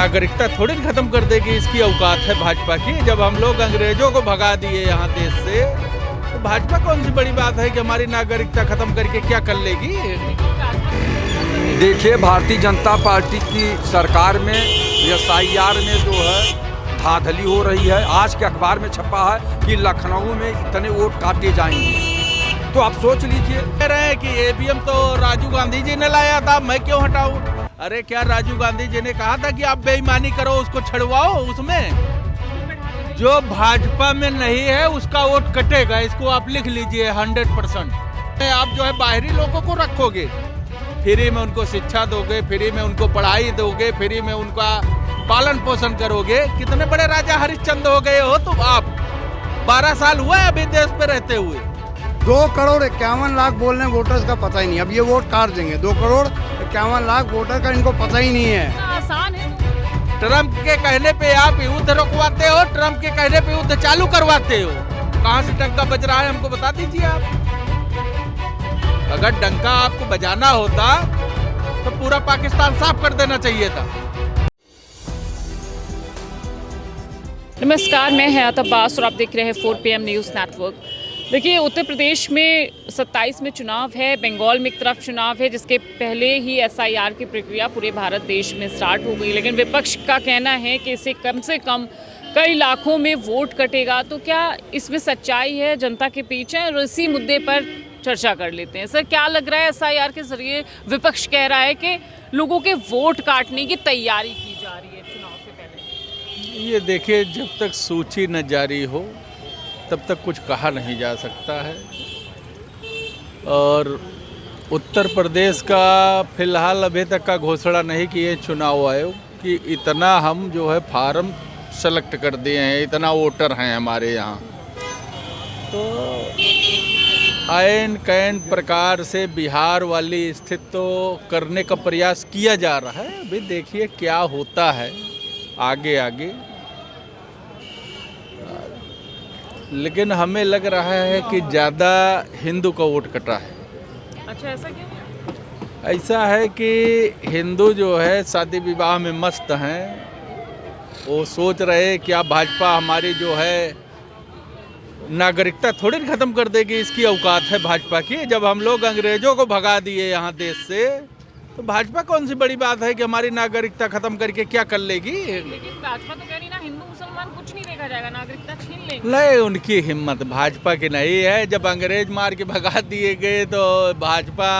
नागरिकता थोड़ी खत्म कर देगी, इसकी औकात है भाजपा की। जब हम लोग अंग्रेजों को भगा दिए यहाँ देश से, तो भाजपा कौन सी बड़ी बात है कि हमारी नागरिकता खत्म करके क्या कर लेगी। देखिए, भारतीय जनता पार्टी की सरकार में SIR में जो है धांधली हो रही है। आज के अखबार में छपा है कि लखनऊ में इतने वोट काटे जाएंगे, तो आप सोच लीजिए। कह रहे हैं कि ABM तो राजीव गांधी जी ने लाया था, मैं क्यों हटाऊं। अरे क्या राजीव गांधी जी ने कहा था कि आप बेईमानी करो, उसको छड़वाओ। उसमें जो भाजपा में नहीं है उसका वोट कटेगा, इसको आप लिख लीजिए 100%। आप जो है बाहरी लोगों को रखोगे, फ्री में उनको शिक्षा दोगे, फ्री में उनको पढ़ाई दोगे, फ्री में उनका पालन पोषण करोगे। कितने बड़े राजा हरिश्चंद्र हो गए हो तुम। आप 12 साल हुआ है अभी देश पे रहते हुए। 2,51,00,000 बोल रहे हैं वोटर्स का पता ही नहीं। अब ये वोट काट देंगे। 2,51,00,000 वोटर का इनको पता ही नहीं है। आसान है। ट्रम्प के कहने पे आप युद्ध रोकवाते हो, ट्रम्प के कहने पे युद्ध चालू करवाते हो। कहाँ से डंका बज रहा है हमको बता दीजिए आप। अगर डंका आपको बजाना होता तो पूरा पाकिस्तान साफ कर देना चाहिए था। नमस्कार, मैं हयात अब्बास और आप देख रहे हैं 4 PM न्यूज़ नेटवर्क। देखिए, उत्तर प्रदेश में 27 में चुनाव है, बंगाल में एक तरफ चुनाव है, जिसके पहले ही SIR की प्रक्रिया पूरे भारत देश में स्टार्ट हो गई। लेकिन विपक्ष का कहना है कि इससे कम से कम कई लाखों में वोट कटेगा। तो क्या इसमें सच्चाई है जनता के पीछे? और इसी मुद्दे पर चर्चा कर लेते हैं। सर, क्या लग रहा है? SIR के जरिए विपक्ष कह रहा है कि लोगों के वोट काटने की तैयारी की जा रही है चुनाव से पहले। ये देखिए, जब तक सूची न जारी हो तब तक कुछ कहा नहीं जा सकता है। और उत्तर प्रदेश का फिलहाल अभी तक का घोषणा नहीं किए चुनाव आयोग कि इतना हम जो है फार्म सेलेक्ट कर दिए हैं, इतना वोटर हैं हमारे यहाँ। तो ऐन कैन प्रकार से बिहार वाली स्थिति तो करने का प्रयास किया जा रहा है। अभी देखिए क्या होता है आगे आगे। लेकिन हमें लग रहा है कि ज़्यादा हिंदू का वोट कटा है। अच्छा, ऐसा क्यों? ऐसा है कि हिंदू जो है शादी विवाह में मस्त हैं। वो सोच रहे कि अब भाजपा हमारी जो है नागरिकता थोड़ी खत्म कर देगी, इसकी औकात है भाजपा की। जब हम लोग अंग्रेजों को भगा दिए यहाँ देश से, तो भाजपा कौन सी बड़ी बात है कि हमारी नागरिकता खत्म करके क्या कर लेगी। लेकिन भाजपा तो कह रही ना, हिंदू मुसलमान कुछ नहीं देखा जाएगा, नागरिकता छीन लेंगे। नहीं, उनकी हिम्मत भाजपा की नहीं है। जब अंग्रेज मार के भगा दिए गए तो भाजपा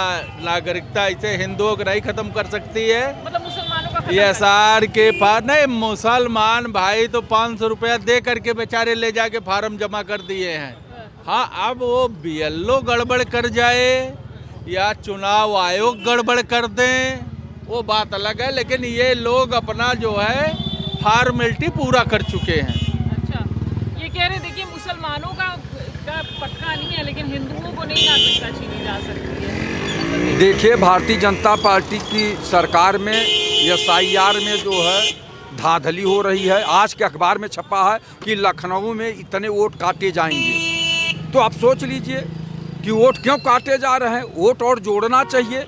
नागरिकता ऐसे हिंदुओं को नहीं खत्म कर सकती है। मतलब मुसलमानों का SR के पास नहीं, मुसलमान भाई तो 500 रुपया दे करके बेचारे ले जाके फार्म जमा कर दिए हैं। हाँ, अब वो BLO गड़बड़ कर जाए या चुनाव आयोग गड़बड़ कर दें वो बात अलग है। लेकिन ये लोग अपना जो है फॉर्मेलिटी पूरा कर चुके हैं। अच्छा, ये कह रहे देखिए मुसलमानों का पक्का नहीं है, लेकिन हिंदुओं को नहीं नागरिकता छीनी जा सकती है। देखिए, भारतीय जनता पार्टी की सरकार में SIR में जो है धांधली हो रही है। आज के अखबार में छपा है कि लखनऊ में इतने वोट काटे जाएंगे, तो आप सोच लीजिए कि वोट क्यों काटे जा रहे हैं। वोट और जोड़ना चाहिए।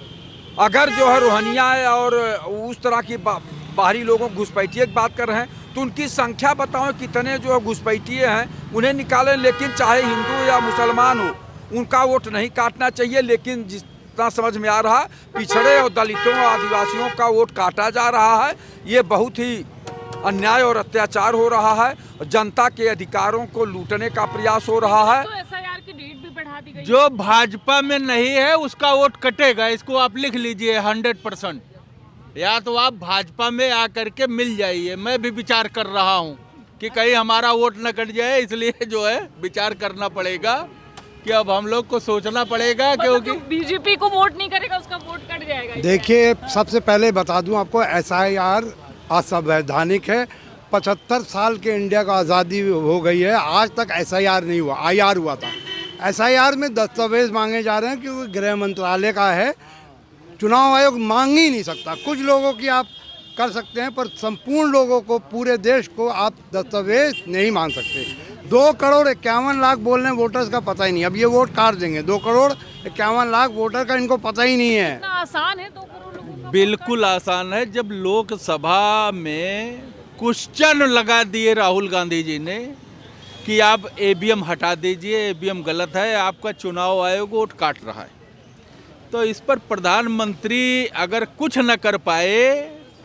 अगर जो है रोहनिया और उस तरह की बाहरी लोगों घुसपैठिए की बात कर रहे हैं, तो उनकी संख्या बताओ कितने जो है घुसपैठिए हैं, उन्हें निकालें। लेकिन चाहे हिंदू या मुसलमान हो, उनका वोट नहीं काटना चाहिए। लेकिन जितना समझ में आ रहा, पिछड़े और दलितों और आदिवासियों का वोट काटा जा रहा है। ये बहुत ही अन्याय और अत्याचार हो रहा है। जनता के अधिकारों को लूटने का प्रयास हो रहा है। तो SIR की डेट भी बढ़ा दी गई। जो भाजपा में नहीं है उसका वोट कटेगा, इसको आप लिख लीजिए 100%। या तो आप भाजपा में आकर के मिल जाइए। मैं भी विचार कर रहा हूँ कि कहीं हमारा वोट न कट जाए, इसलिए जो है विचार करना पड़ेगा कि अब हम लोग को सोचना पड़ेगा, क्योंकि BJP को वोट नहीं करेगा उसका वोट कट जाएगा। देखिए, सबसे पहले बता दूं आपको, SIR असंवैधानिक है। 75 साल के इंडिया का आज़ादी हो गई है, आज तक SIR नहीं हुआ। IR हुआ था। SIR में दस्तावेज मांगे जा रहे हैं क्योंकि गृह मंत्रालय का है। चुनाव आयोग मांग ही नहीं सकता। कुछ लोगों की आप कर सकते हैं, पर संपूर्ण लोगों को, पूरे देश को आप दस्तावेज नहीं मांग सकते। 2,51,00,000 बोल रहे हैं वोटर्स का पता ही नहीं। अब ये वोट काट देंगे। 2,51,00,000 वोटर का इनको पता ही नहीं है। इतना आसान है 2 करोड़ लोगों का बिल्कुल आसान है। जब लोकसभा में क्वेश्चन लगा दिए राहुल गांधी जी ने कि आप ईवीएम हटा दीजिए, ईवीएम गलत है, आपका चुनाव आयोग वोट काट रहा है, तो इस पर प्रधानमंत्री अगर कुछ न कर पाए,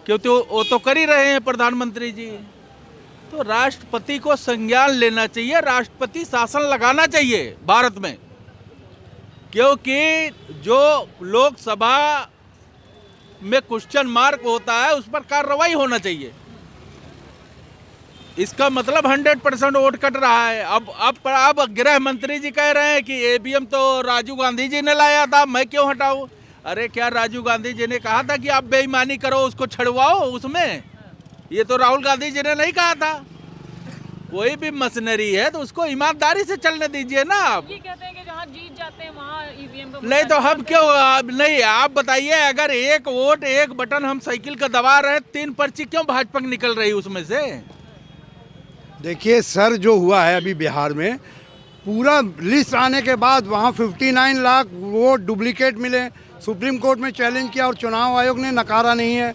क्योंकि वो तो कर ही रहे हैं प्रधानमंत्री जी, तो राष्ट्रपति को संज्ञान लेना चाहिए, राष्ट्रपति शासन लगाना चाहिए भारत में, क्योंकि जो लोकसभा में क्वेश्चन मार्क होता है उस पर कार्रवाई होना चाहिए। इसका मतलब 100% वोट कट रहा है। अब गृह मंत्री जी कह रहे हैं कि ईवीएम तो राजीव गांधी जी ने लाया था, मैं क्यों हटाऊं? अरे क्या राजीव गांधी जी ने कहा था कि आप बेईमानी करो, उसको छुड़वाओ उसमें? ये तो राहुल गांधी जी ने नहीं कहा था। कोई भी मशीनरी है तो उसको ईमानदारी से चलने दीजिए ना। आप ये कहते हैं कि जहाँ जीत जाते हैं वहाँ ईवीएम पे नहीं तो हम क्यों नहीं, आप बताइए, अगर एक वोट एक बटन हम साइकिल का दबा रहे, 3 पर्ची क्यों भाजपा की निकल रही उसमें से? देखिए सर, जो हुआ है अभी बिहार में, पूरा लिस्ट आने के बाद वहाँ 59 लाख वोट डुप्लीकेट मिले, सुप्रीम कोर्ट में चैलेंज किया और चुनाव आयोग ने नकारा नहीं है।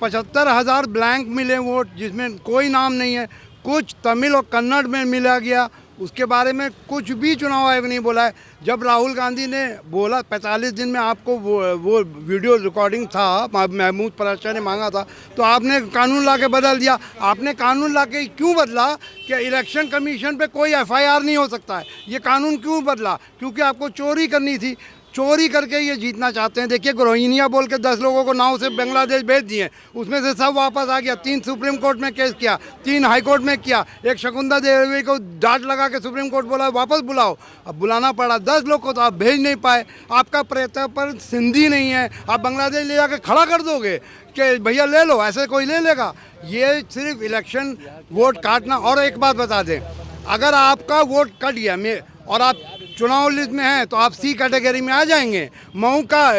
75,000 ब्लैंक मिले वोट जिसमें कोई नाम नहीं है, कुछ तमिल और कन्नड़ में मिला गया, उसके बारे में कुछ भी चुनाव आयोग नहीं बोला है। जब राहुल गांधी ने बोला 45 दिन में आपको वो वीडियो रिकॉर्डिंग था, महमूद पराशर ने मांगा था, तो आपने कानून ला के बदल दिया। आपने कानून ला के क्यों बदला कि इलेक्शन कमीशन पे कोई एफआईआर नहीं हो सकता है? ये कानून क्यों बदला? क्योंकि आपको चोरी करनी थी, चोरी करके ये जीतना चाहते हैं। देखिए, रोहिंग्या बोल के 10 लोगों को नाव से बांग्लादेश भेज दिए, उसमें से सब वापस आ गया। 3 सुप्रीम कोर्ट में केस किया, 3 हाई कोर्ट में किया, एक शकुंतला देवी को डांट लगा के सुप्रीम कोर्ट बोला वापस बुलाओ, अब बुलाना पड़ा। 10 लोग को तो आप भेज नहीं पाए। आपका पर सिंधी नहीं है, आप बांग्लादेश ले जाके खड़ा कर दोगे कि भैया ले लो, ऐसे कोई ले लेगा? ये सिर्फ इलेक्शन वोट काटना। और एक बात बता दें, अगर आपका वोट कट गया और आप चुनाव लिस्ट में हैं तो आप सी कैटेगरी में आ जाएंगे। मऊ का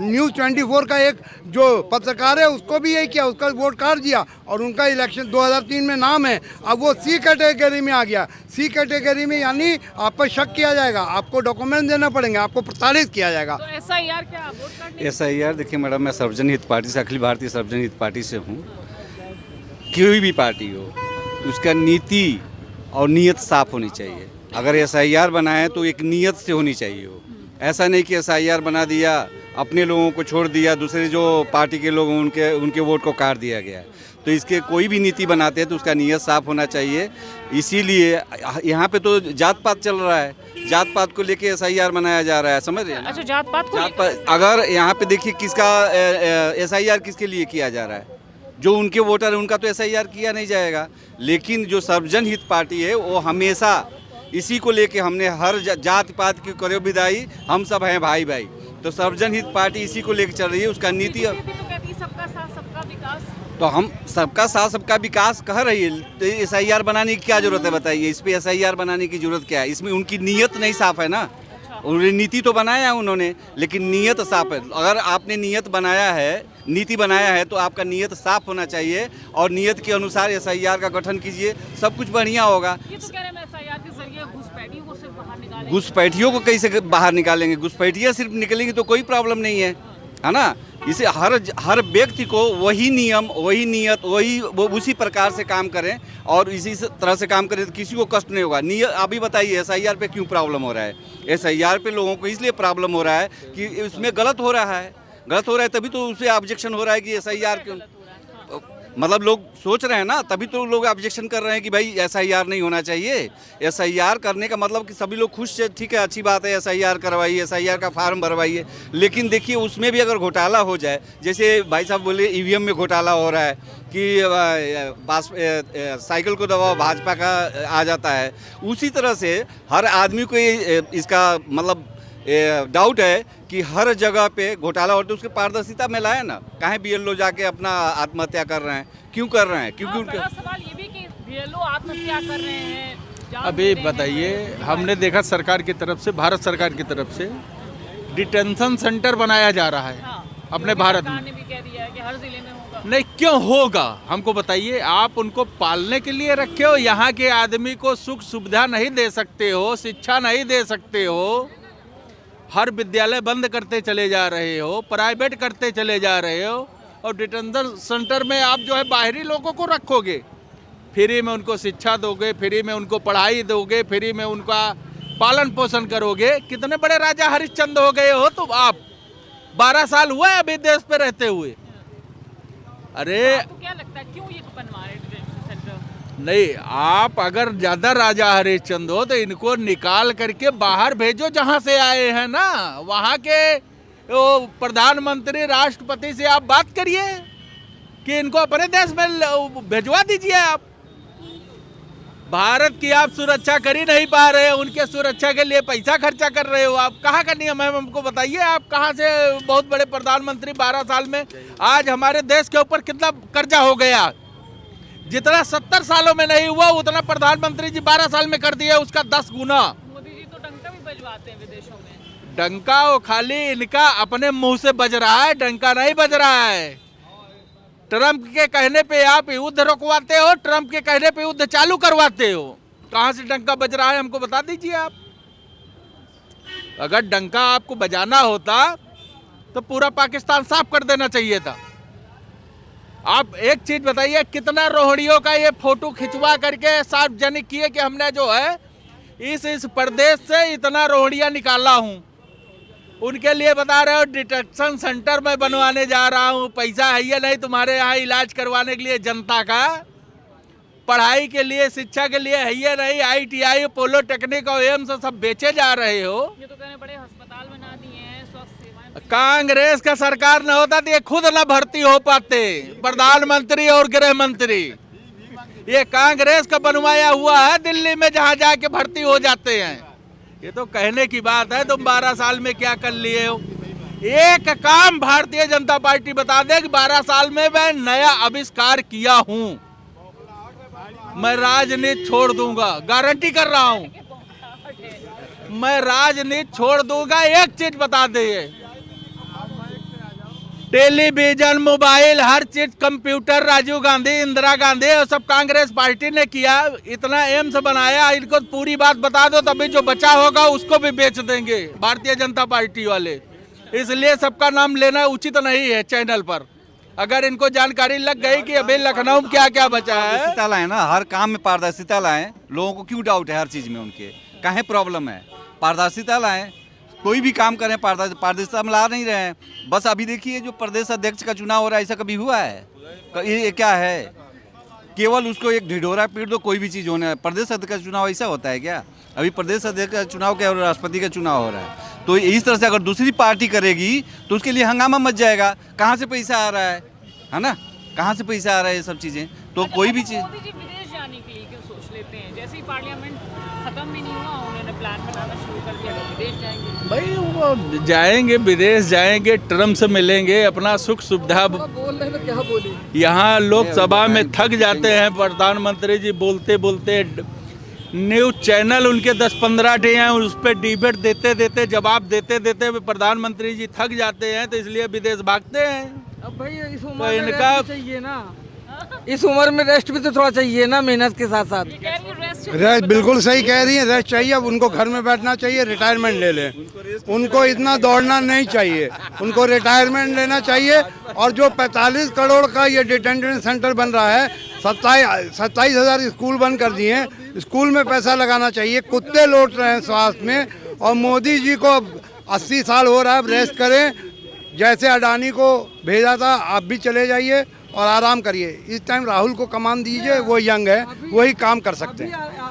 न्यूज़ 24 का एक जो पत्रकार है उसको भी यही किया, उसका वोट काट दिया और उनका इलेक्शन 2003 में नाम है, अब वो सी कैटेगरी में आ गया। सी कैटेगरी में यानी आप पर शक किया जाएगा, आपको डॉक्यूमेंट देना पड़ेंगे, आपको प्रताड़ित किया जाएगा। तो एसआईआर क्या वोट काटने? एसआईआर देखिए मैडम, मैं सर्वजन हित पार्टी से, अखिल भारतीय सर्वजन हित पार्टी से हूँ। कोई भी पार्टी हो, उसका नीति और नीयत साफ होनी चाहिए। अगर एसआईआर बनाए तो एक नीयत से होनी चाहिए हो। ऐसा नहीं कि एसआईआर बना दिया, अपने लोगों को छोड़ दिया, दूसरे जो पार्टी के लोग उनके वोट को काट दिया गया। तो इसके कोई भी नीति बनाते हैं तो उसका नीयत साफ होना चाहिए। इसीलिए यहाँ पे तो जात पात चल रहा है, जात पात को लेके एसआईआर बनाया जा रहा है, समझ रहे हैं? अच्छा, जात पात को अगर यहाँ पे देखिए किसका एसआईआर किसके लिए किया जा रहा है, जो उनके वोटर है उनका तो एसआईआर किया नहीं जाएगा। लेकिन जो सर्वजन हित पार्टी है वो हमेशा इसी को लेके, हमने हर जात पात की करो विदाई, हम सब हैं भाई भाई। तो सर्वजन हित पार्टी इसी को लेके चल रही है, उसका नीति। सबका साथ सबका विकास, तो हम सबका साथ सबका विकास कह रही है, तो एसआईआर बनाने की क्या जरूरत है बताइए? इस पे एसआईआर बनाने की जरूरत क्या है? इसमें उनकी नीयत नहीं साफ है ना। उन्होंने नीति तो बनाया है उन्होंने, लेकिन नीयत साफ है। अगर आपने नीयत बनाया है, नीति बनाया है, तो आपका नीयत साफ होना चाहिए और नीयत के अनुसार एसआईआर का गठन कीजिए, सब कुछ बढ़िया होगा। ये तो कह रहे हैं एसआईआर के जरिए घुसपैठियों को सिर्फ बाहर निकालेंगे। घुसपैठियों को कैसे बाहर निकालेंगे? घुसपैठियाँ सिर्फ निकलेंगी तो कोई प्रॉब्लम नहीं है ना। इसे हर व्यक्ति को वही नियम, वही नीयत, वो उसी प्रकार से काम करें और इसी तरह से काम करें तो किसी को कष्ट नहीं होगा। नियत अभी बताइए एसआईआर पे क्यों प्रॉब्लम हो रहा है? एसआईआर पे लोगों को इसलिए प्रॉब्लम हो रहा है कि उसमें गलत हो रहा है, तभी तो उसे ऑब्जेक्शन हो रहा है कि एसआईआर क्यों, मतलब लोग सोच रहे हैं ना, तभी तो लोग ऑब्जेक्शन कर रहे हैं कि भाई एसआईआर नहीं होना चाहिए। एसआईआर करने का मतलब कि सभी लोग खुश है, ठीक है, अच्छी बात है, एसआईआर करवाइए, एसआईआर का फार्म भरवाइए। लेकिन देखिए उसमें भी अगर घोटाला हो जाए, जैसे भाई साहब बोले ईवीएम में घोटाला हो रहा है कि साइकिल को दबाओ भाजपा का आ जाता है, उसी तरह से हर आदमी को इसका मतलब डाउट है कि हर जगह पे घोटाला होता है, उसके पारदर्शिता में लाए ना। काहे बीएलओ जाके अपना आत्महत्या कर रहे हैं, क्यों कर रहे हैं? क्योंकि उनका सवाल ये भी कि बीएलओ आत्महत्या कर रहे हैं। अभी बताइए, हमने देखा सरकार की तरफ से, भारत सरकार की तरफ से डिटेंशन सेंटर बनाया जा रहा है अपने भारत में। सरकार ने भी कह दिया है कि हर जिले में होगा। नहीं, क्यों होगा? हमको बताइए। आप उनको पालने के लिए रखे हो, यहाँ के आदमी को सुख सुविधा नहीं दे सकते हो, शिक्षा नहीं दे सकते हो। हर विद्यालय बंद करते चले जा रहे हो, प्राइवेट करते चले जा रहे हो, और डिटेंशन सेंटर में आप जो है बाहरी लोगों को रखोगे, फ्री में उनको शिक्षा दोगे, फ्री में उनको पढ़ाई दोगे, फ्री में उनका पालन पोषण करोगे। कितने बड़े राजा हरिश्चंद्र हो गए हो तुम आप। 12 साल हुआ है अभी देश पे रहते हुए। अरे आपको क्या लगता है क्यों ये बनवा रहे डिटेंशन सेंटर? नहीं, आप अगर ज्यादा राजा हरिश्चंद्र हो तो इनको निकाल करके बाहर भेजो जहां से आए हैं ना, वहां के वो प्रधानमंत्री राष्ट्रपति से आप बात करिए कि इनको अपने देश में भेजवा दीजिए। आप भारत की आप सुरक्षा कर ही नहीं पा रहे हो, उनके सुरक्षा के लिए पैसा खर्चा कर रहे हो। आप कहाँ का नियम है हमको बताइए। आप कहाँ से बहुत बड़े प्रधानमंत्री 12 साल में, आज हमारे देश के ऊपर कितना कर्जा हो गया, जितना 70 सालों में नहीं हुआ उतना प्रधानमंत्री जी 12 साल में कर दिया, उसका 10 गुना। मोदी जी तो डंका भी बजवाते हैं विदेशों में। डंका वो खाली इनका अपने मुंह से बज रहा है, डंका नहीं बज रहा है। ट्रंप के कहने पे आप युद्ध रोकवाते हो, ट्रंप के कहने पे युद्ध चालू करवाते हो। कहां से डंका बज रहा है हमको बता दीजिए आप। अगर डंका आपको बजाना होता तो पूरा पाकिस्तान साफ कर देना चाहिए था। आप एक चीज बताइए, कितना रोहड़ियों का ये फोटो खिंचवा करके सार्वजनिक किए कि हमने जो है इस प्रदेश से इतना रोहड़िया निकाला हूं। उनके लिए बता रहे हो डिटेक्शन सेंटर में बनवाने जा रहा हूँ, पैसा है या नहीं तुम्हारे यहाँ इलाज करवाने के लिए जनता का, पढ़ाई के लिए, शिक्षा के लिए है या नहीं, ITI, पॉलिटेक्निक और एम्स सब बेचे जा रहे हो। ये तो कहने बड़े अस्पताल बना दिए हैं, स्वास्थ्य सेवाएं। कांग्रेस का सरकार न होता तो ये खुद न भर्ती हो पाते, प्रधानमंत्री और गृह मंत्री। ये कांग्रेस का बनवाया हुआ है, दिल्ली में जहाँ जाके भर्ती हो जाते हैं। ये तो कहने की बात है, तुम 12 साल में क्या कर लिए हो। एक काम भारतीय जनता पार्टी बता दे कि 12 साल में मैं नया आविष्कार किया हूं, मैं राजनीति छोड़ दूंगा, गारंटी कर रहा हूं, मैं राजनीति छोड़ दूंगा। एक चीज बता दे, टेलीविजन, मोबाइल, हर चीज, कंप्यूटर, राजीव गांधी, इंदिरा गांधी और सब कांग्रेस पार्टी ने किया। इतना एम्स बनाया, इनको पूरी बात बता दो तभी जो बचा होगा उसको भी बेच देंगे भारतीय जनता पार्टी वाले। इसलिए सबका नाम लेना उचित नहीं है चैनल पर। अगर इनको जानकारी लग गई कि अभी लखनऊ में क्या क्या बचा है। पारदर्शिता लाए ना, हर काम में पारदर्शिता लाएं। लोगों को क्यों डाउट है हर चीज में, उनके कहीं प्रॉब्लम है, पारदर्शिता लाएं। कोई भी काम करें पारदर्शिता हम ला नहीं रहे हैं। बस अभी देखिए जो प्रदेश अध्यक्ष का चुनाव हो रहा है, ऐसा कभी हुआ है? ये क्या है? केवल उसको एक ढिढोरा पीट दो, कोई भी चीज़ होने है। प्रदेश अध्यक्ष का चुनाव ऐसा होता है क्या? अभी प्रदेश अध्यक्ष का चुनाव क्या, राष्ट्रपति का चुनाव हो रहा है। तो इस तरह से अगर दूसरी पार्टी करेगी तो उसके लिए हंगामा मच जाएगा। कहाँ से पैसा आ रहा है ना, कहाँ से पैसा आ रहा है, ये सब चीज़ें। तो कोई भी चीज़, मोदी जी विदेश जाने के लिए क्यों सोच लेते हैं? जैसे ही पार्लियामेंट खत्म भी नहीं हुआ, उन्होंने प्लान बनाना शुरू कर दिया कि विदेश जाएंगे। भाई वो जाएंगे, विदेश जाएंगे, ट्रम्प से मिलेंगे, अपना सुख सुविधा। बोल रहे तो क्या बोले, यहाँ लोकसभा में थक जाते हैं प्रधानमंत्री जी बोलते बोलते। न्यूज चैनल उनके 10-15 डे हैं, उस पर डिबेट देते देते, जवाब देते देते प्रधानमंत्री जी थक जाते हैं, तो इसलिए विदेश भागते हैं। अब भाई इस तो उम्र में इनका रेस्ट भी चाहिए ना, इस उम्र में रेस्ट भी तो थोड़ा चाहिए ना, मेहनत के साथ साथ। रेस्ट बिल्कुल सही कह रही है, रेस्ट चाहिए। अब उनको घर में बैठना चाहिए, रिटायरमेंट ले लें। उनको इतना दौड़ना नहीं चाहिए, उनको रिटायरमेंट लेना चाहिए। और जो 45 करोड़ का ये डिटेंशन सेंटर बन रहा है, 27,000 स्कूल बंद कर दिए हैं, स्कूल में पैसा लगाना चाहिए। कुत्ते लौट रहे हैं स्वास्थ्य में। और मोदी जी को 80 साल हो रहा है, अब रेस्ट करें। जैसे अडानी को भेजा था, आप भी चले जाइए और आराम करिए। इस टाइम राहुल को कमान दीजिए, वो यंग है, वही काम कर सकते हैं।